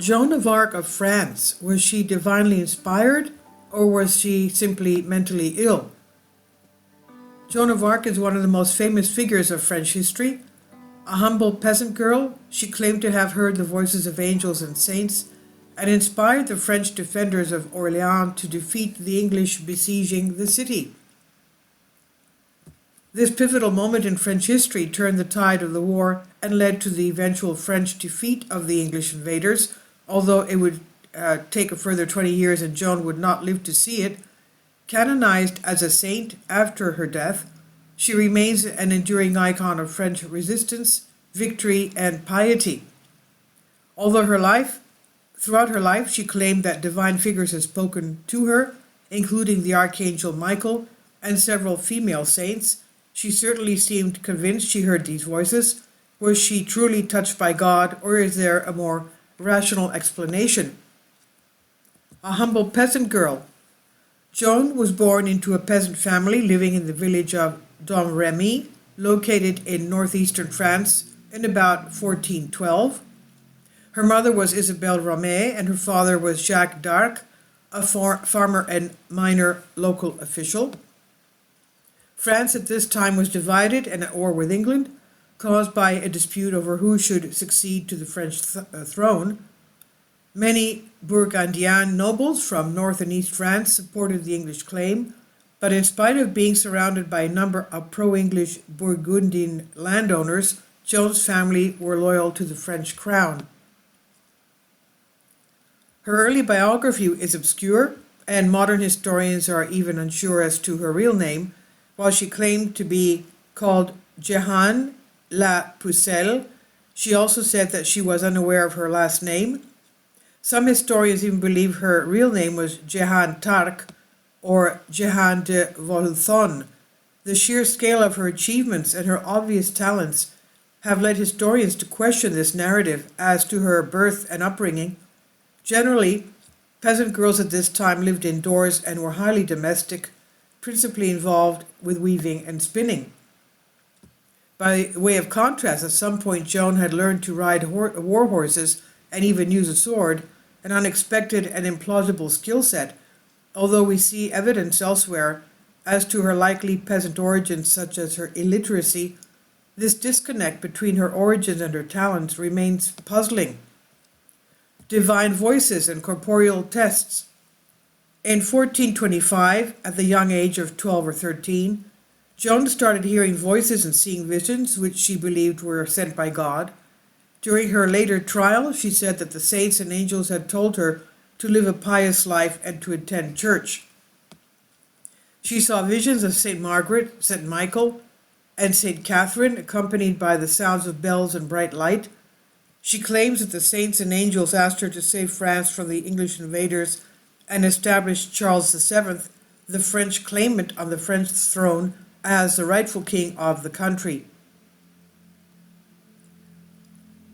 Joan of Arc of France, was she divinely inspired or was she simply mentally ill? Joan of Arc is one of the most famous figures of French history. A humble peasant girl, she claimed to have heard the voices of angels and saints and inspired the French defenders of Orléans to defeat the English besieging the city. This pivotal moment in French history turned the tide of the war and led to the eventual French defeat of the English invaders, although it would take a further 20 years and Joan would not live to see it. Canonized as a saint after her death, she remains an enduring icon of French resistance, victory, and piety. Although throughout her life, she claimed that divine figures had spoken to her, including the Archangel Michael and several female saints. She certainly seemed convinced she heard these voices. Was she truly touched by God, or is there a more rational explanation? A humble peasant girl. Joan was born into a peasant family living in the village of Domremy, located in northeastern France in about 1412. Her mother was Isabelle Romée and her father was Jacques d'Arc, a farmer and minor local official. France at this time was divided and at war with England, caused by a dispute over who should succeed to the French throne. Many Burgundian nobles from north and east France supported the English claim, but in spite of being surrounded by a number of pro-English Burgundian landowners, Joan's family were loyal to the French crown. Her early biography is obscure, and modern historians are even unsure as to her real name. While she claimed to be called Jehanne la Pucelle, she also said that she was unaware of her last name. Some historians even believe her real name was Jehanne d'Arc or Jehanne de Volthon. The sheer scale of her achievements and her obvious talents have led historians to question this narrative as to her birth and upbringing. Generally, peasant girls at this time lived indoors and were highly domestic, principally involved with weaving and spinning. By way of contrast, at some point Joan had learned to ride war horses and even use a sword, an unexpected and implausible skill set, although we see evidence elsewhere as to her likely peasant origins, such as her illiteracy. This disconnect between her origins and her talents remains puzzling. Divine voices and corporeal tests. In 1425, at the young age of 12 or 13, Joan started hearing voices and seeing visions which she believed were sent by God. During her later trial, she said that the saints and angels had told her to live a pious life and to attend church. She saw visions of St. Margaret, St. Michael, and St. Catherine, accompanied by the sounds of bells and bright light. She claims that the saints and angels asked her to save France from the English invaders and establish Charles VII, the French claimant on the French throne, as the rightful king of the country.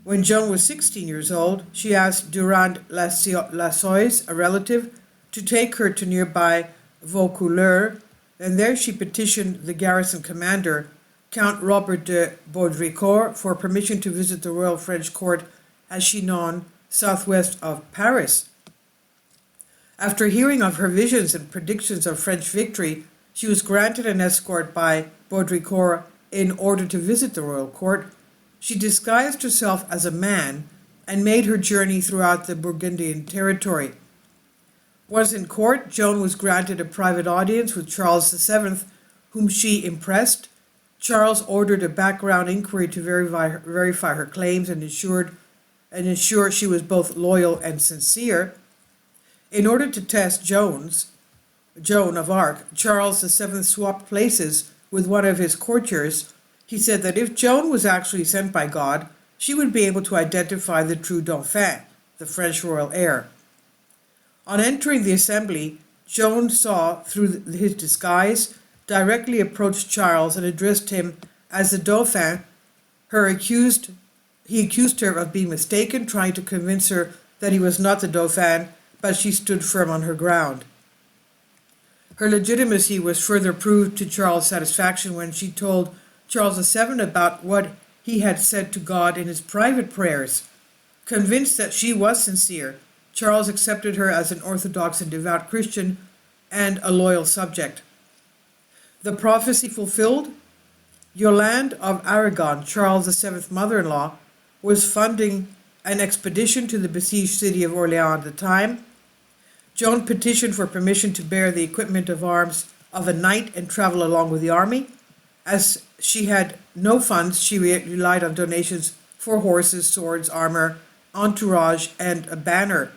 When Joan was 16 years old, she asked Durand Lassois, a relative, to take her to nearby Vaucouleurs, and there she petitioned the garrison commander, Count Robert de Baudricourt, for permission to visit the royal French court at Chinon, southwest of Paris. After hearing of her visions and predictions of French victory, she was granted an escort by Baudricourt in order to visit the royal court. She disguised herself as a man and made her journey throughout the Burgundian territory. Once in court, Joan was granted a private audience with Charles VII, whom she impressed. Charles ordered a background inquiry to verify her claims and ensure she was both loyal and sincere. In order to test Joan of Arc, Charles VII swapped places with one of his courtiers. He said that if Joan was actually sent by God, she would be able to identify the true Dauphin, the French royal heir. On entering the assembly, Joan saw through his disguise, directly approached Charles and addressed him as the Dauphin. He accused her of being mistaken, trying to convince her that he was not the Dauphin, but she stood firm on her ground. Her legitimacy was further proved to Charles' satisfaction when she told Charles VII about what he had said to God in his private prayers. Convinced that she was sincere, Charles accepted her as an Orthodox and devout Christian and a loyal subject. The prophecy fulfilled, Yolande of Aragon, Charles VII's mother-in-law, was funding an expedition to the besieged city of Orleans at the time. Joan petitioned for permission to bear the equipment of arms of a knight and travel along with the army. As she had no funds, she relied on donations for horses, swords, armor, entourage, and a banner.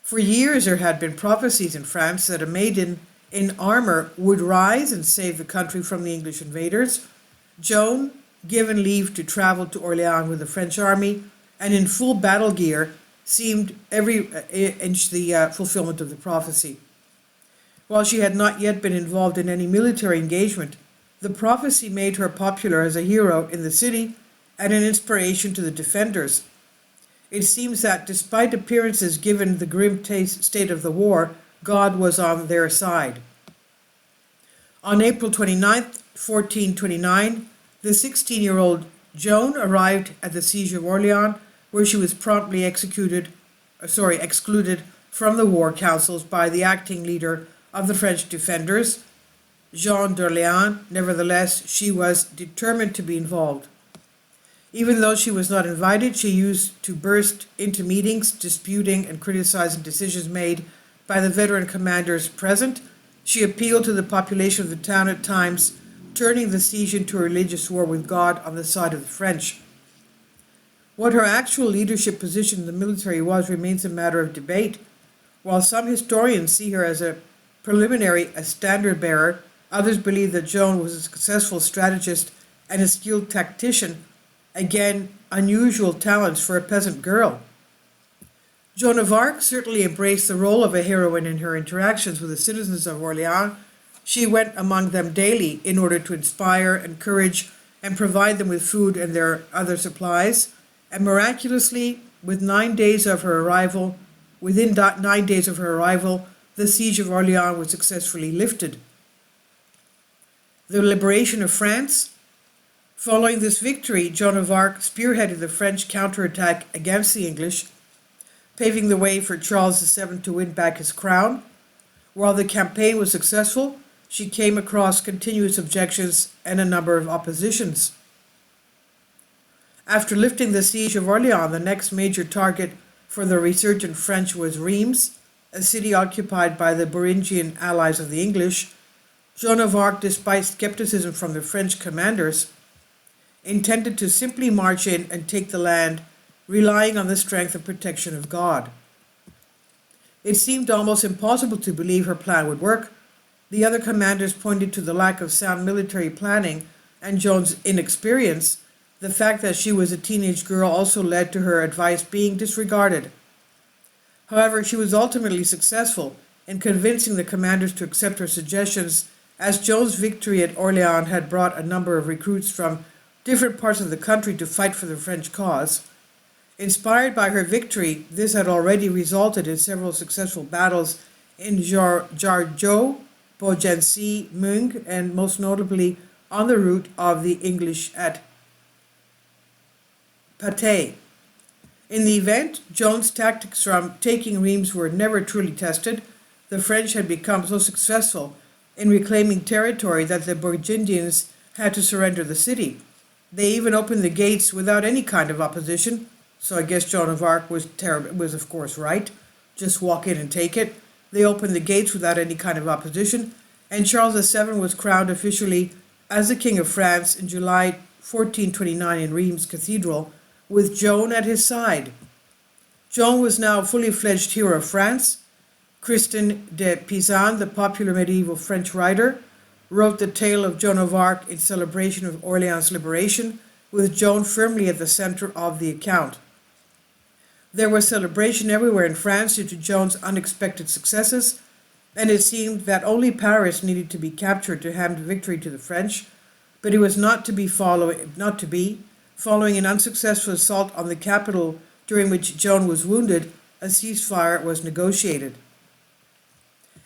For years there had been prophecies in France that a maiden in armor would rise and save the country from the English invaders. Joan, given leave to travel to Orleans with the French army, and in full battle gear, seemed every inch the fulfillment of the prophecy. While she had not yet been involved in any military engagement, the prophecy made her popular as a hero in the city and an inspiration to the defenders. It seems that despite appearances given the grim state of the war, God was on their side. On April 29, 1429, the 16-year-old Joan arrived at the siege of Orleans, where she was promptly excluded from the war councils by the acting leader of the French defenders, Jean d'Orléans. Nevertheless, she was determined to be involved. Even though she was not invited, she used to burst into meetings, disputing and criticizing decisions made by the veteran commanders present. She appealed to the population of the town at times, turning the siege into a religious war with God on the side of the French. What her actual leadership position in the military was remains a matter of debate. While some historians see her as a standard bearer, others believe that Joan was a successful strategist and a skilled tactician, again, unusual talents for a peasant girl. Joan of Arc certainly embraced the role of a heroine in her interactions with the citizens of Orleans. She went among them daily in order to inspire, encourage, and provide them with food and their other supplies. And miraculously, within 9 days of her arrival, the siege of Orleans was successfully lifted. The liberation of France. Following this victory, Joan of Arc spearheaded the French counterattack against the English, paving the way for Charles VII to win back his crown. While the campaign was successful, she came across continuous objections and a number of oppositions. After lifting the siege of Orleans, the next major target for the resurgent French was Reims, a city occupied by the Burgundian allies of the English. Joan of Arc, despite skepticism from the French commanders, intended to simply march in and take the land, relying on the strength and protection of God. It seemed almost impossible to believe her plan would work. The other commanders pointed to the lack of sound military planning and Joan's inexperience. The fact that she was a teenage girl also led to her advice being disregarded. However, she was ultimately successful in convincing the commanders to accept her suggestions, as Joan's victory at Orleans had brought a number of recruits from different parts of the country to fight for the French cause. Inspired by her victory, this had already resulted in several successful battles in Jargeau, Beaugency, Meung, and most notably on the route of the English at Patay. In the event, Joan's tactics from taking Reims were never truly tested. The French had become so successful in reclaiming territory that the Burgundians had to surrender the city. They even opened the gates without any kind of opposition, so I guess Joan of Arc was of course right. Just walk in and take it. They opened the gates without any kind of opposition, and Charles VII was crowned officially as the King of France in July 1429 in Reims Cathedral, with Joan at his side. Joan was now a fully fledged hero of France. Christian de Pizan, the popular medieval French writer, wrote the tale of Joan of Arc in celebration of Orleans' liberation, with Joan firmly at the center of the account. There was celebration everywhere in France due to Joan's unexpected successes, and it seemed that only Paris needed to be captured to hand victory to the French, but it was not to be following an unsuccessful assault on the capital during which Joan was wounded. A ceasefire was negotiated.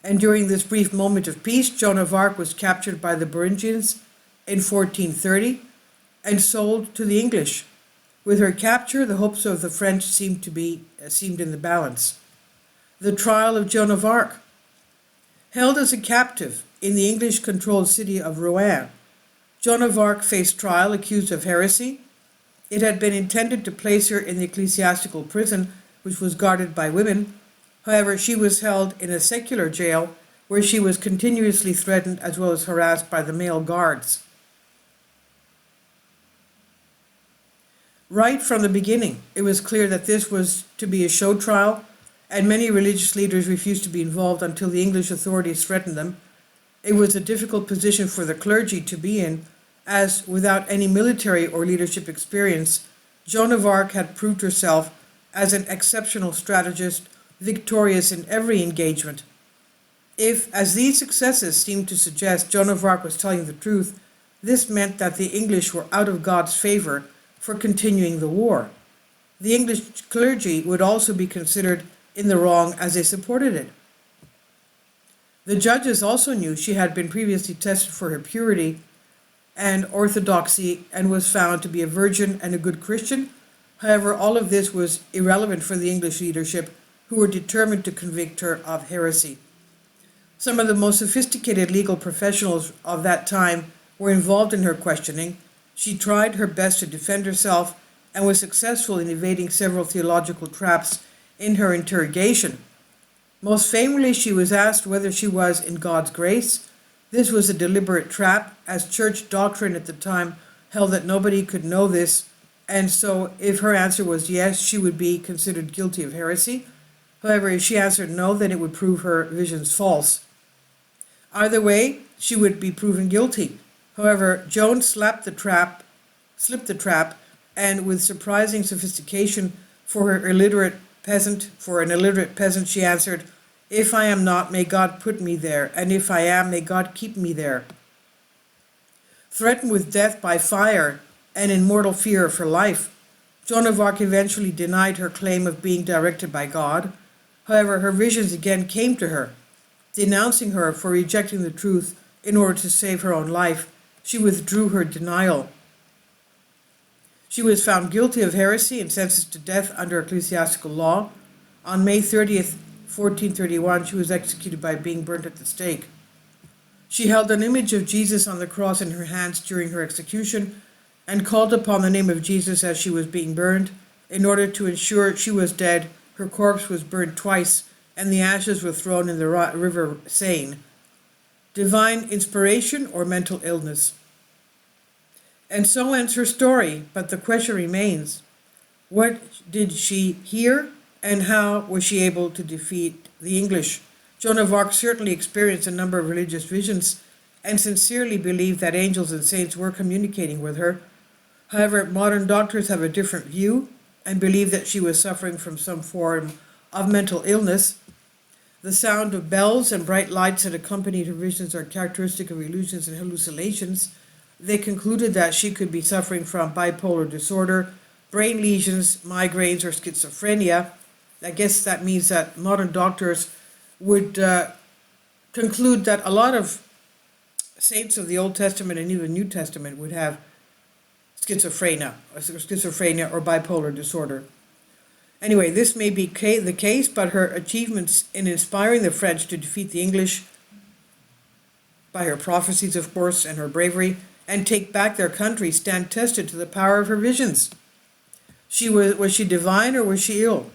And during this brief moment of peace, Joan of Arc was captured by the Burgundians in 1430 and sold to the English. With her capture, the hopes of the French seemed in the balance. The trial of Joan of Arc. Held as a captive in the English-controlled city of Rouen, Joan of Arc faced trial accused of heresy. It had been intended to place her in the ecclesiastical prison, which was guarded by women. However, she was held in a secular jail where she was continuously threatened as well as harassed by the male guards. Right from the beginning, it was clear that this was to be a show trial, and many religious leaders refused to be involved until the English authorities threatened them. It was a difficult position for the clergy to be in, as without any military or leadership experience, Joan of Arc had proved herself as an exceptional strategist, victorious in every engagement. If, as these successes seemed to suggest, Joan of Arc was telling the truth, this meant that the English were out of God's favor for continuing the war. The English clergy would also be considered in the wrong as they supported it. The judges also knew she had been previously tested for her purity and orthodoxy and was found to be a virgin and a good Christian. However, all of this was irrelevant for the English leadership, who were determined to convict her of heresy. Some of the most sophisticated legal professionals of that time were involved in her questioning. She tried her best to defend herself and was successful in evading several theological traps in her interrogation. Most famously, she was asked whether she was in God's grace. This was a deliberate trap, as church doctrine at the time held that nobody could know this, and so if her answer was yes, she would be considered guilty of heresy. However, if she answered no, then it would prove her visions false. Either way, she would be proven guilty. However, Joan slipped the trap, and with surprising sophistication for an illiterate peasant, she answered, "If I am not, may God put me there, and if I am, may God keep me there." Threatened with death by fire and in mortal fear of her life, Joan of Arc eventually denied her claim of being directed by God. However, her visions again came to her, denouncing her for rejecting the truth in order to save her own life. She withdrew her denial. She was found guilty of heresy and sentenced to death under ecclesiastical law. On May 30th, 1431, she was executed by being burnt at the stake. She held an image of Jesus on the cross in her hands during her execution and called upon the name of Jesus as she was being burned. In order to ensure she was dead, her corpse was burned twice and the ashes were thrown in the river Seine. Divine inspiration or mental illness? And so ends her story, but the question remains, what did she hear and how was she able to defeat the English? Joan of Arc certainly experienced a number of religious visions and sincerely believed that angels and saints were communicating with her. However, modern doctors have a different view and believe that she was suffering from some form of mental illness. The sound of bells and bright lights that accompanied her visions are characteristic of illusions and hallucinations. They concluded that she could be suffering from bipolar disorder, brain lesions, migraines, or schizophrenia. I guess that means that modern doctors would conclude that a lot of saints of the Old Testament and even New Testament would have schizophrenia or bipolar disorder. Anyway, this may be the case, but her achievements in inspiring the French to defeat the English by her prophecies, of course, and her bravery, and take back their country stand tested to the power of her visions. Was she divine or was she ill?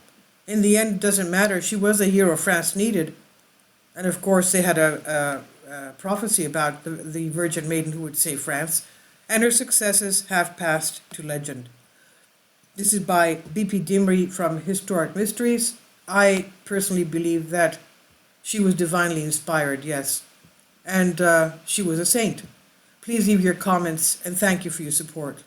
In the end, it doesn't matter. She was the hero France needed. And of course, they had a prophecy about the Virgin Maiden who would save France. And her successes have passed to legend. This is by B.P. Dimry from Historic Mysteries. I personally believe that she was divinely inspired, yes. And she was a saint. Please leave your comments and thank you for your support.